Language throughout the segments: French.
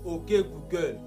Ok Google,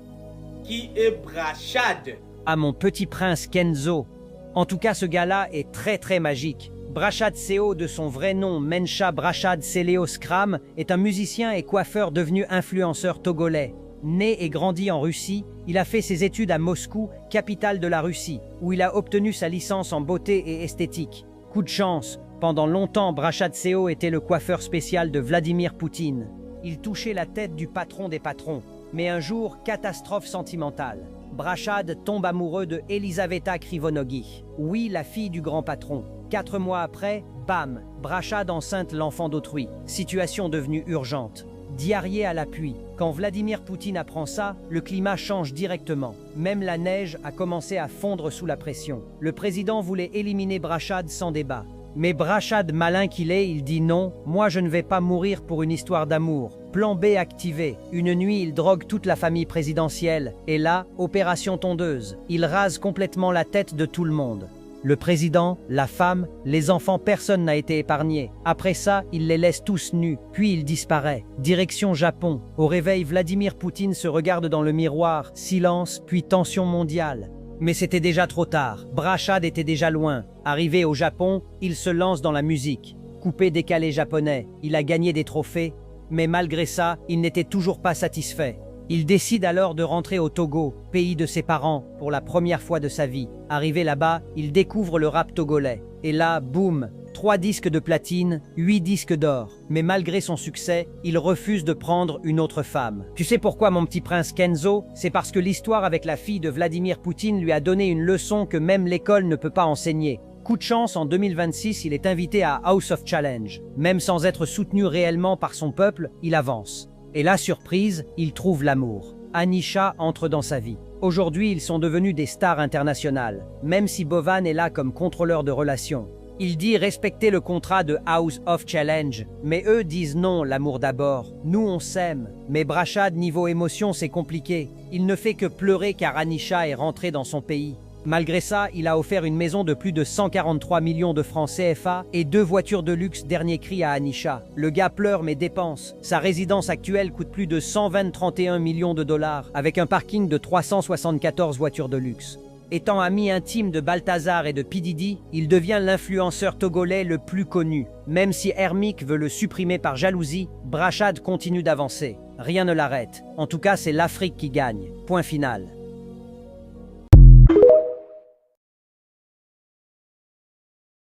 qui est Brachad? Ah, mon petit prince Kenzo. En tout cas, ce gars-là est très magique. Brachad Seo, de son vrai nom Mencha Brachad Seleo Skram, est un musicien et coiffeur devenu influenceur togolais. Né et grandi en Russie, il a fait ses études à Moscou, capitale de la Russie, où il a obtenu sa licence en beauté et esthétique. Coup de chance, pendant longtemps, Brachad Seo était le coiffeur spécial de Vladimir Poutine. Il touchait la tête du patron des patrons. Mais un jour, catastrophe sentimentale. Brachad tombe amoureux de Elisaveta Krivonogi, oui, la fille du grand patron. 4 mois après, bam, Brachad enceinte l'enfant d'autrui. Situation devenue urgente. Diarrhée à l'appui. Quand Vladimir Poutine apprend ça, le climat change directement. Même la neige a commencé à fondre sous la pression. Le président voulait éliminer Brachad sans débat. Mais Brachad, malin qu'il est, il dit non, moi je ne vais pas mourir pour une histoire d'amour. Plan B activé. Une nuit, il drogue toute la famille présidentielle. Et là, opération tondeuse. Il rase complètement la tête de tout le monde. Le président, la femme, les enfants, personne n'a été épargné. Après ça, il les laisse tous nus, puis il disparaît. Direction Japon. Au réveil, Vladimir Poutine se regarde dans le miroir. Silence, puis tension mondiale. Mais c'était déjà trop tard. Brachad était déjà loin. Arrivé au Japon, il se lance dans la musique. Coupé-décalé japonais, il a gagné des trophées, mais malgré ça, il n'était toujours pas satisfait. Il décide alors de rentrer au Togo, pays de ses parents, pour la première fois de sa vie. Arrivé là-bas, il découvre le rap togolais. Et là, boum, 3 disques de platine, 8 disques d'or. Mais malgré son succès, il refuse de prendre une autre femme. Tu sais pourquoi, mon petit prince Kenzo? C'est parce que l'histoire avec la fille de Vladimir Poutine lui a donné une leçon que même l'école ne peut pas enseigner. Coup de chance, en 2026, il est invité à House of Challenge. Même sans être soutenu réellement par son peuple, il avance. Et là, surprise, il trouve l'amour. Anisha entre dans sa vie. Aujourd'hui, ils sont devenus des stars internationales, même si Bovan est là comme contrôleur de relations. Il dit respecter le contrat de House of Challenge, mais eux disent non, l'amour d'abord. Nous, on s'aime. Mais Brachad, niveau émotion, c'est compliqué. Il ne fait que pleurer car Anisha est rentrée dans son pays. Malgré ça, il a offert une maison de plus de 143 millions de francs CFA et 2 voitures de luxe dernier cri à Anisha. Le gars pleure mais dépense. Sa résidence actuelle coûte plus de 131 millions de dollars avec un parking de 374 voitures de luxe. Étant ami intime de Balthazar et de P. Diddy, il devient l'influenceur togolais le plus connu. Même si Hermik veut le supprimer par jalousie, Brachad continue d'avancer. Rien ne l'arrête. En tout cas, c'est l'Afrique qui gagne. Point final.